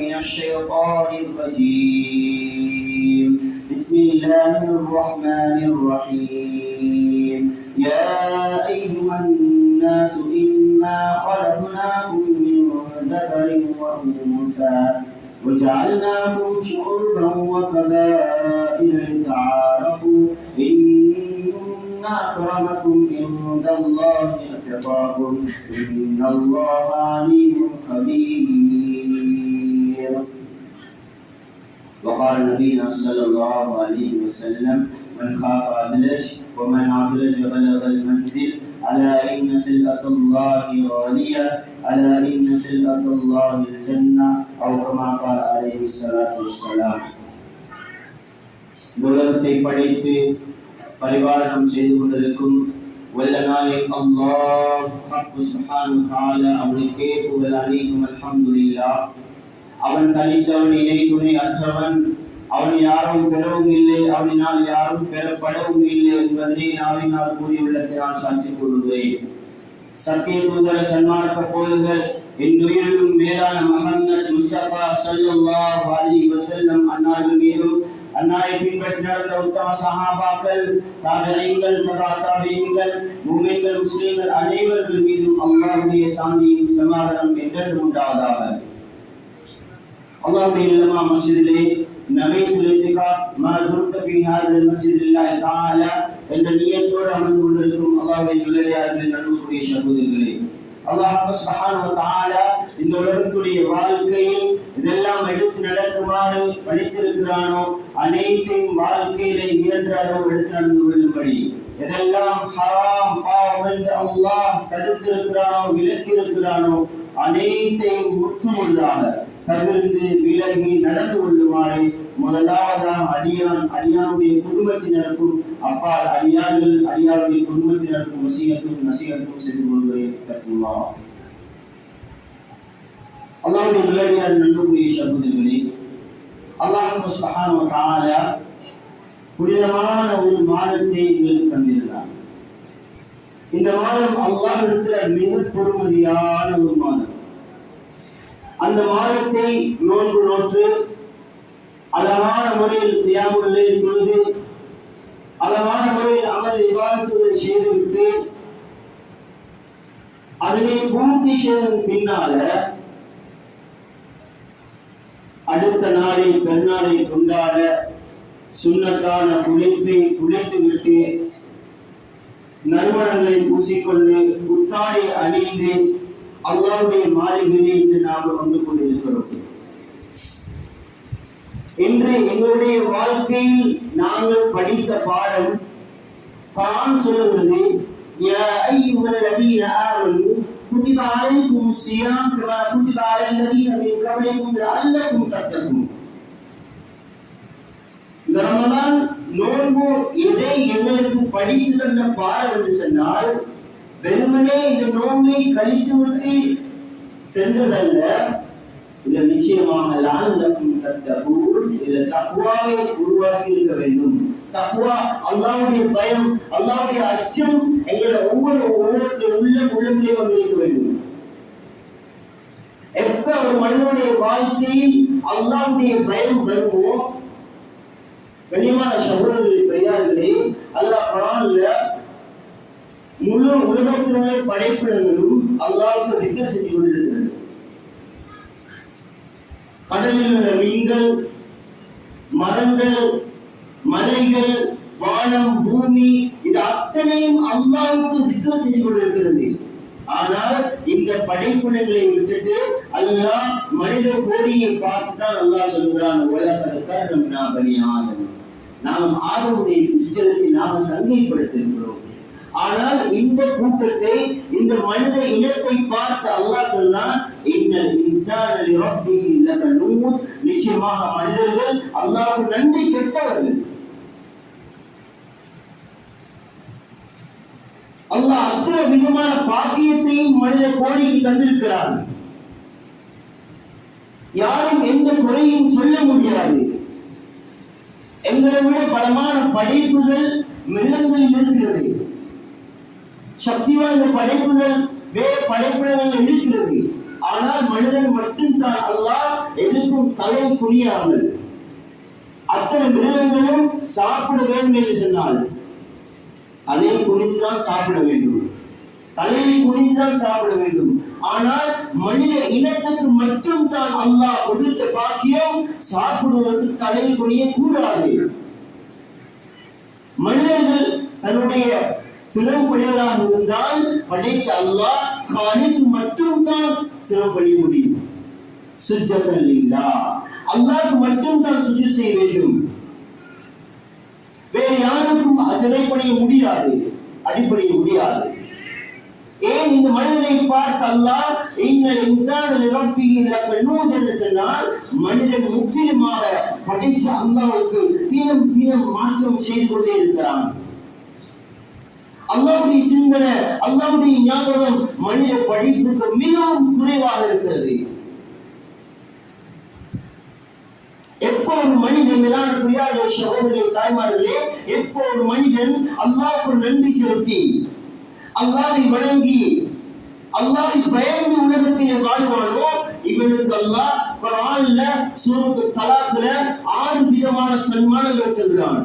من الشيطان الرجيم. بسم الله الرحمن الرحيم. يا أيها الناس إنا خلقناكم من ذكر وأنثى وجعلناكم شعوبا وقبائل لتعارفوا إن أكرمكم عند الله أتقاكم إن الله عليم خبير. وقال نبينا صلى الله عليه وسلم: من خاف أدلج ومن أدلج بلغ المنزل ألا إن سلعة الله غالية ألا إن سلعة الله الجنة أو كما قال عليه الصلاة والسلام. உலகத்தை படைத்து பரிபாலனம் செய்து கொண்டிருக்கும் வல்ல நாயகம் அல்லாஹ் சுப்ஹானஹு வ தஆலா அவனுக்கே புகழ் அனைத்தும் அல்ஹம்துலில்லாஹ். அவன் தனித்தவன், இணை துணை அற்றவன். அவன் யாரும் பெறவும் இல்லை, அவனால் யாரும் பெறப்படவும் இல்லை என்பதனை நாவினால் கூறியுள்ளதை நான் சாட்சி கூறுகிறேன். சத்திய தூதர் சன்மார்க்க போதுகள் என்னுயிரிலும் மேலான முஹம்மது முஸ்தபா ஸல்லல்லாஹு அலைஹி வஸல்லம் அன்னார்கள் மீதும் அன்னாரை பின்பற்றி நடந்த உத்தம சஹாபாக்கள், தாபிஈன்கள், தபாதபீன்கள், முஃமின்கள், முஸ்லிம்கள் அனைவர்கள் மீதும் அல்லாஹ்வுடைய சாந்தியும் சமாதானம் என்றென்றும் உண்டாவதாக. அல்லாஹ்வுடைய இல்லமா மஸ்ஜிதிலே நபீத்துல் இத்திகாஃப் மா துர்த ஃபீ ஹாதல் மஸ்ஜிதில்லாஹி தஆலா என்ற நியத்தோடு அமர்ந்து கொண்டிருக்கும் அல்லாஹ்வுடைய நல்லடியார்களே, நண்பர்களே, சகோதரர்களே, அல்லாஹ் சுப்ஹானஹு வ தஆலா இந்த உலகத்துடைய வாழ்க்கையில் இதெல்லாம் எடுத்து நடக்குமாறு படித்திருக்கிறானோ அனைத்தையும் வாழ்க்கையிலே இயன்ற அளவு எடுத்து நடந்து கொள்ளும்படி, எதெல்லாம் ஹராம் பாவம் என்று அல்லாஹ் தடுத்திருக்கிறானோ விலக்கியிருக்கிறானோ அனைத்தையும் முற்றுமுழுதாக தவிர்த்து விலகி நடந்து கொள்ளுமாறு முதலாவதாக அடியானுடைய குடும்பத்தினருக்கும் அப்பால் அடியாருடைய குடும்பத்தினருக்கும் வசியத்தும் நசியத்தும் செய்து கொள்வதை கற்றுள்ளார். அல்லாஹ்வுடைய நல்லடியார் நண்பர்களே, சகோதரர்களே, அல்லாஹ் சுப்ஹானஹு வ தஆலா புனிதமான ஒரு மாதத்தை எங்களுக்கு தந்திருக்கிறார். இந்த மாதம் அல்லாஹ்விடத்தில் மிக பொறுமதியான ஒரு மாதம். அந்த மாதத்தை நோன்பு நோற்று அழகான முறையில் தியாகம் தொழுது அழகான முறையில் அமல் இபாதத்துகளை செய்துவிட்டு அதனை பூர்த்தி செய்ததன் பின்னால அடுத்த நாளை பெருநாளை கொண்டாட சுன்னத்தான குளிப்பை குளித்து விட்டு நறுமணங்களை பூசிக்கொண்டு புத்தாடை அணிந்து அல்லாஹ்வுடைய மாளிகையில் இன்று நாம் வந்து கொண்டிருக்கிறோம். இன்று எங்களுடைய வாழ்க்கையில் நாங்கள் படித்த பாடம் தான் சொல்லுகிறது: யா அய்யுஹல்லதீன ஆமனூ குதிப அலைக்கும் ஸியாம் கமா குதிப அலல்லதீன மின் கப்லிக்கும் லஅல்லக்கும் தத்தகூன். இந்த ரமலான் நோன்பு எதை எங்களுக்கு படித்து தந்த பாடம் என்று சொன்னால், வெறுமனே இந்த நோன்பை கழித்து விட்டு சென்றதல்ல, இதில் நிச்சயமாக லஅல்லக்கும் தத்தகூன், இதில் தக்வாவை உருவாக்கி இருக்க வேண்டும். தக்வா, அல்லாஹ்வுடைய பயம், அல்லாஹ்வுடைய அச்சம் எங்களை ஒவ்வொருத்தருடைய உள்ளத்திலே வந்திருக்க வேண்டும். எப்ப ஒரு மனிதனுடைய வாழ்க்கையில் அல்லாஹ்வுடைய பயம் வருமோ, கண்ணியமான சகோதரர்களே, பெரியார்களே, அல்லாஹ் குர்ஆன்ல முழு உலகத்தினுடைய படைப்பினங்களும் அல்லாஹ்வுக்கு திக்ர் செஞ்சு கொண்டிருக்கிறது. கடலில் உள்ள மீன்கள், மரங்கள், மலைகள், வானம், பூமி, இது அத்தனையும் அல்லாஹ்வுக்கு திக்ர் செஞ்சு கொண்டிருக்கிறது. ஆனால் இந்த படைப்பினங்களை விட்டுட்டு அல்லாஹ் மனித கோடியை பார்த்து தான் அல்லாஹ் சொல்கிறான்: உலகத்தை கர்ணம்னா பனி ஆதம், நாம் ஆதமுடைய உச்சரித்தை நாம் சங்கைப்படுத்திருக்கிறோம். ஆனால் இந்த கூட்டத்தை, இந்த மனித இனத்தை பார்த்து அல்லாஹ் சொன்னான்: இன்னல் இன்சான லிரப்பிஹி லகனூத், நிச்சயமாக மனிதர்கள் அல்லாஹ்வுக்கு நன்றி கெட்டவர்கள். அல்லாஹ் அத்தனை விதமான பாக்கியத்தையும் மனித கோடிக்கு தந்திருக்கிறார். யாரும் எந்த குறையும் சொல்ல முடியாது. எங்களை விட பலமான படைப்புகள் மிருகங்களில் இருக்கிறது. சக்தி வாய்ந்த படைப்புகள் வேறு படைப்பிடங்கள் இருக்கிறது. ஆனால் மனிதன் மட்டும் தான் அல்லாஹ் எதுக்கும் தலை குனியாமல். அத்தனை மிருகங்களும் சாப்பிட வேண்டும் என்று சொன்னால் தலையை குனிந்துதான் சாப்பிட வேண்டும், தலையை குனிந்துதான் சாப்பிட வேண்டும். ஆனால் மனித இனத்துக்கு மட்டும் தான் அல்லாஹ் கொடுத்த பாக்கியம் சாப்பிடுவதற்கு தலை குனிய கூடாது. மனிதர்கள் தன்னுடைய சிரமப்படிகளாக இருந்தால் படைத்த அல்லாஹ் காலிக்கு மட்டும் தான் சிரமப்படிய முடியும். சுஜ்ஜதன் லில்லாஹ், அல்லாஹ்க்கு மட்டும் தான் சுஜூத் செய்ய வேண்டும். வேறு யாருக்கும் சிறைப்படிய முடியாது, அடிப்படைய முடியாது. ஏன் இந்த மனிதனை பார்த்து அல்லாஹ் இன்னல் இன்சான லிரப்பிஹி லகனூத் என்று சொன்னால் மனிதன் முற்றிலுமாக படைச்ச அல்லாஹ்வுக்கு தினம் தினம் மாற்றம் செய்து கொண்டே இருக்கிறான். அல்லாஹ்வுடைய சிந்தனை, அல்லாஹ்வுடைய ஞாபகம் மனித படிப்புக்கு மிகவும் குறைவாக இருக்கிறது. எப்போ ஒரு மனிதன், மேலான பிரியாத சகோதரர்களே, தாய்மார்களே, எப்போ ஒரு மனிதன் அல்லாஹ்வுக்கு நன்றி செலுத்தி அல்லாஹ்வை வணங்கி அல்லாஹ்வை பயந்து உலகத்திலே வாழ்வானோ இவனுக்கு அல்லாஹ் குர்ஆன்ல சூரத்து தலாக்ல 6 விதமான சன்மானங்களை சொல்றான்.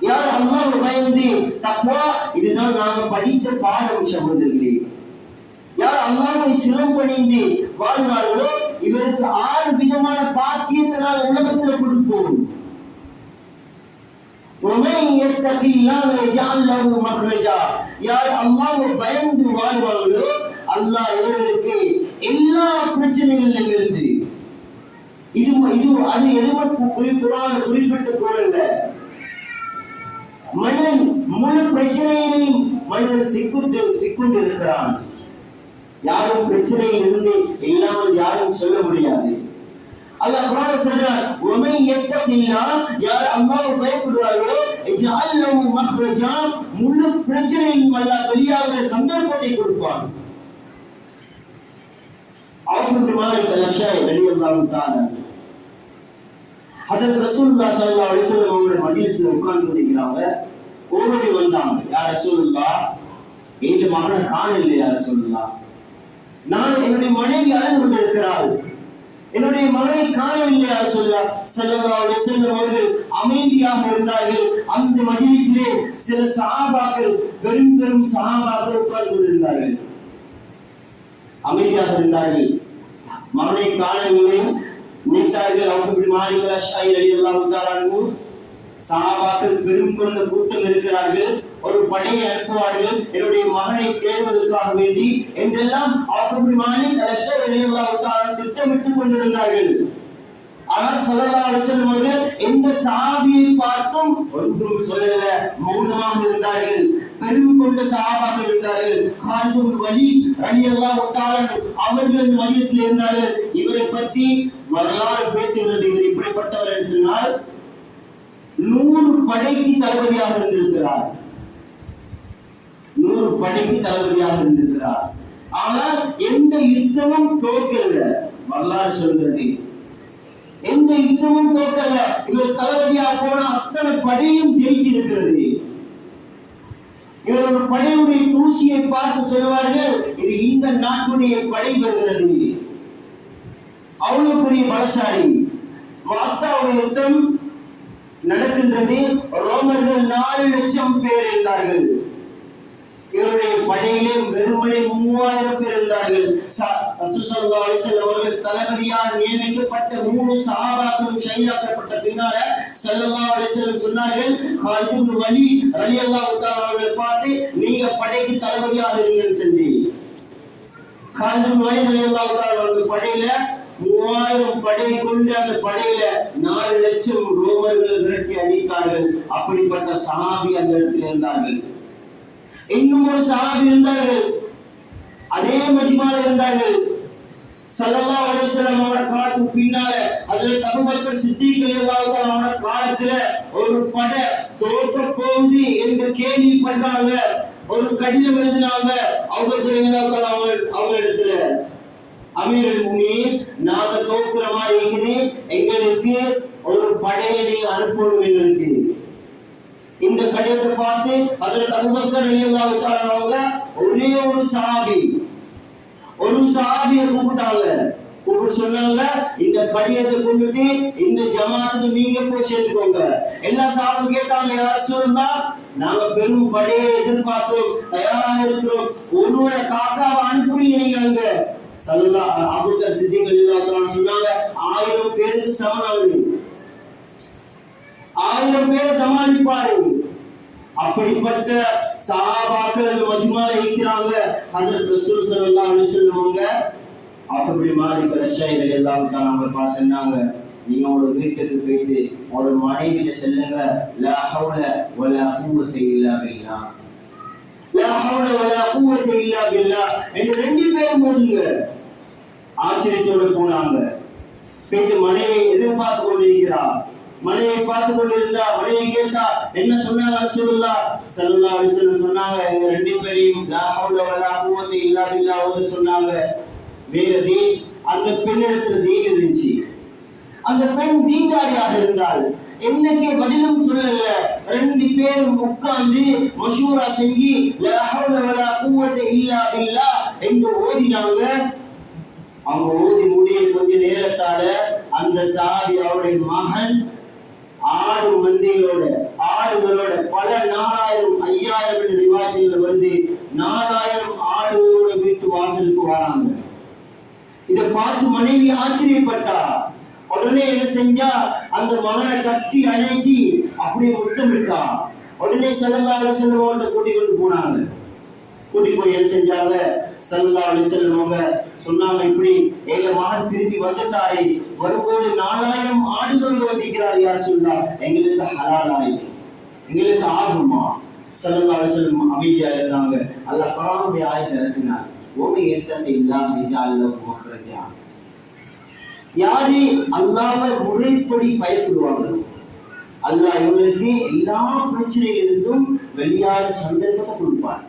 யார் அல்லாஹ்வை பயந்து தக்வா, இதுதான் நாங்க படித்த பாடம் சகோதரர்களே. யார் அல்லாஹ்வை சிரமப்பணிந்து வாழ்வார்களோ இவருக்கு 6 விதமான பாக்கியத்தை நான் உலகத்தில் கொடுப்போம். யார் அல்லாஹ்வை பயந்து வாழ்வார்களோ அல்லாஹ் இவர்களுக்கு எல்லா பிரச்சனைகளிலும் இருந்து, இது அது எதுவும் குறிப்பிட்ட குரல்ல, மனிதன் முழு பிரச்சனையிலையும் மனிதன் சிக்குண்டு இருக்கிறான். யாரும் பிரச்சனையில் இருந்து இல்லாமல் யாரும் சொல்ல முடியாது. அல்லாஹ் குர்ஆன்ல சொல்றார், "வமை யத்தகில்லாஹ்", யார் அல்லாஹ்வை பயப்படுவார்களோ இஜ்அல் லஹு மக்ரஜா, முழு பிரச்சனையின் அல்லாஹ் வெளியாகிற சந்தர்ப்பத்தை கொடுப்பான். அவுஃப் பின் மாலிக் அல்-அஷ்அரி ரலியல்லாஹு தஆலா ஹதரத் ரசூலுல்லாஹ் ஸல்லல்லாஹு அலைஹி வஸல்லம் அவர்கள் மஜ்லிஸ்ல உட்கார்ந்து இருக்கிறாங்க. ஓடி வந்தாங்க, யா ரசூலுல்லாஹ், இந்த மகனை காணவில்லை யா ரசூலுல்லாஹ், நான் என்னுடைய மனைவி அழுது கொண்டிருக்கிறாள், என்னுடைய மகனை காணவில்லை யா ரசூலுல்லாஹ். ஸல்லல்லாஹு அலைஹி வஸல்லம் அவர்கள் அமைதியாக இருந்தார்கள். அந்த மஜ்லிஸிலே சில சஹாபாக்கள், பெரும் சஹாபாக்கள் உட்கார்ந்து கொண்டிருந்தார்கள். அமைதியாக இருந்தார்கள். மகனை காணவில்லை நினைத்தார்கள். அவுஃப் பின் மாலிக் அல்-அஷ்அரி ரலியல்லாஹு தஆலா அன்ஹு, சஹாபாக்கள் பெரும் கொண்ட கூட்டம் இருக்கிறார்கள், ஒரு படையை அனுப்புவார்கள் என்னுடைய மகனை தேடுவதற்காக வேண்டி என்றெல்லாம் அவுஃப் பின் மாலிக் அல்-அஷ்அரி ரலியல்லாஹு தஆலா திட்டமிட்டுக் கொண்டிருந்தார்கள். ஆனால் ஸல்லல்லாஹு அலைஹி வஸல்லம் அவர்கள் எந்த சஹாபியை பார்த்தும் ஒன்றும் சொல்லல, மௌனமாக இருந்தார்கள். பெரும் கொண்ட சஹாபாக்கள் இருந்தார்கள். காலித் பின் வலீத் ரலியல்லாஹு தஆலா அவர்கள் இந்த மஜ்லிஸில் இருந்தார்கள். இவரை பற்றி வரலாறு பேசுகிறது. இவர் இப்படிப்பட்டவர் என்று சொன்னால் 100 படைக்கு தளபதியாக இருந்திருக்கிறார். 100 படைக்கு தளபதியாக இருந்திருக்கிறார். ஆனால் எந்த யுத்தமும் தோற்கல. வரலாறு சொல்கிறது, எந்த யுத்தமும் தோற்கல. இவர் தளபதியாக போன அத்தனை படையும் ஜெயிச்சிருக்கிறது. இவர் ஒரு படையுடைய தூசியை பார்த்து சொல்வார்கள், இது இந்த நாட்டுடைய படை வருகிறது. அவ்வளவு பெரிய பலசாலி. வாத்தாவுடைய யுத்தம் நடக்கின்றது. ரோமர்கள் 4 லட்சம் பேர் இருந்தார்கள். இவருடைய படையிலே வெறுமனே 3000 பேர் இருந்தார்கள். ரசூல் ஸல்லல்லாஹு அலைஹி வஸல்லம் அவர்கள் தளபதியாக நியமிக்கப்பட்ட 3 சஹாபாக்களும் ஷஹீதாக்கப்பட்ட பின்னால ஸல்லல்லாஹு அலைஹி வஸல்லம் சொன்னார்கள், காலித் பின் வலீத் ரலியல்லாஹு தஆலா அவர்களை பார்த்து, நீங்க படைக்கு தளபதியாக இருங்கன்னு சொல்லி. காலித் பின் வலீத் ரலியல்லாஹு தஆலா அவர்கள் படையில 3000 படை கொண்டு அந்த படையில 4 லட்சம் ரோமர்கள் விரட்டி அடித்தார்கள். அப்படிப்பட்ட சஹாபி அந்த இடத்தில் இருந்தார்கள். இன்னும் ஒரு சஹாபி இருந்தார்கள், அதே மஜ்மால இருந்தார்கள். ஸல்லல்லாஹு அலைஹி வஸல்லம் அவரோட காலத்துக்கு பின்னால ஹஜ்ரத் அபூபக்கர் சித்திக் ரலியல்லாஹு தஆலா அவரோட காலத்துல ஒரு படை தோற்க போகுது என்று கேள்விப்பட்டாங்க. ஒரு கடிதம் எழுதினாங்க அபூபக்கர் ரலியல்லாஹு தஆலா அவங்க இடத்துல, அமீருல் முஃமினீன், நாங்க தோக்குற மாதிரி இருக்குது, எங்களுக்கு ஒரு படையை அனுப்பணும் எங்களுக்கு. இந்த கடிதத்தை பார்த்து ஹஜ்ரத் அபூபக்கர் ரலியல்லாஹு தஆலா அவங்க ஒரே ஒரு சஹாபியை கூப்பிட்டாங்க. சொன்னாங்க, இந்த கடிதத்தை கொண்டுட்டு இந்த ஜமாத்துக்கு நீங்க போய் சேர்த்துக்கோங்க. எல்லா சாப்பிட்டு கேட்டாங்க, யா ரசூலல்லாஹ், நாங்க பெரும் படையை எதிர்பார்த்தோம், தயாராக இருக்கிறோம், ஒருவரை காக்காவை அனுப்புறீங்க நீங்க அங்க. ஸல்லல்லாஹு அபூபக்கர் சித்திக் ரலியல்லாஹு அன்ஹு சொன்னாங்க, 1000 பேருக்கு சமனாவது, 1000 பேரை சமாளிப்பாரு. அப்படிப்பட்ட சஹாபாக்கள் அந்த மஜ்மால இருக்கிறாங்க. ஹஜ்ரத் ரசூல் ஸல்லல்லாஹு அலைஹி வஸல்லம் அவங்க அப்படி மாலிக் ரஷாய் ரலியல்லாஹு தஆலா அவங்க சொன்னாங்க, நீங்க உங்களோட வீட்டுக்கு போயிட்டு உங்களோட மனைவிட்ட சொல்லுங்க, லா ஹவுல வலா குவத்த இல்லா பில்லாஹ், லா ஹவுல வலா குவத்த இல்லா பில்லாஹ் என்று 2 பேரும் போடுங்க. ஆச்சரியத்தோட போனாங்க. போயிட்டு மனைவி எதிர்பார்த்து கொண்டிருக்கிறார். மனைவி பார்த்து கொண்டிருந்தா, மனைவி கேட்டா, என்ன சொன்னாங்க ரசூலுல்லாஹ் ஸல்லல்லாஹு அலைஹி வஸல்லம் சொன்னாங்க, எங்க 2 பேரையும் லா ஹவுல வலா குவத்த இல்லா பில்லாஹ் சொன்னாங்க. வேற தீன், அந்த பெண்ணிடத்துல தீன் இருந்துச்சு. அந்த பெண் தீன்தாரியாக இருந்தால் என்னைக்கே பதிலும் சொல்லல. 2 பேரும் உட்கார்ந்து மஷூரா செஞ்சு லா ஹவுல வலா குவத்த இல்லா பில்லாஹ் என்று ஓதினாங்க. அவங்க ஓதி முடிய கொஞ்ச நேரத்தால அந்த சாதி அவருடைய மகன் ஆடு மந்தைகளோட ஆடுகளோட பல 4000 5000 என்ற ரிவாயத்துல வந்து 4000 ஆடுகளோட வீட்டு வாசலுக்கு வராங்க. இதை பார்த்து மனைவி ஆச்சரியப்பட்டா. உடனே என்ன செஞ்சா, அந்த மகனை கட்டி அணைச்சி அப்படியே முத்தமிட்டா. உடனே ஸல்லல்லாஹு அலைஹி வஸல்லம் அவங்களை கூட்டிக் கொண்டு போனாங்க. கூட்டி போய் என்ன செஞ்சாங்க, ஸல்லல்லாஹு அலைஹி வஸல்லம் அவங்க சொன்னாங்க, இப்படி எங்க மகன் திரும்பி வந்துட்டாரு, வரும்போது 4000 ஆடுகள் வந்திருக்கிறார், யார் சொல்லா, எங்களுக்கு ஹலாலாய், எங்களுக்கு ஆகுமா? ஸல்லல்லாஹு அலைஹி வஸல்லம் அமைதியா இருந்தாங்க. அல்லாஹ் குர்ஆனுடைய ஆயத்தை இறக்கினார், யாரு அல்லாஹ்வை முறைப்படி பயப்படுவாங்களோ அல்லாஹ் இவங்களுக்கு எல்லா பிரச்சனைகளிலிருந்தும் வெளியான சந்தர்ப்பத்தை கொடுப்பார்.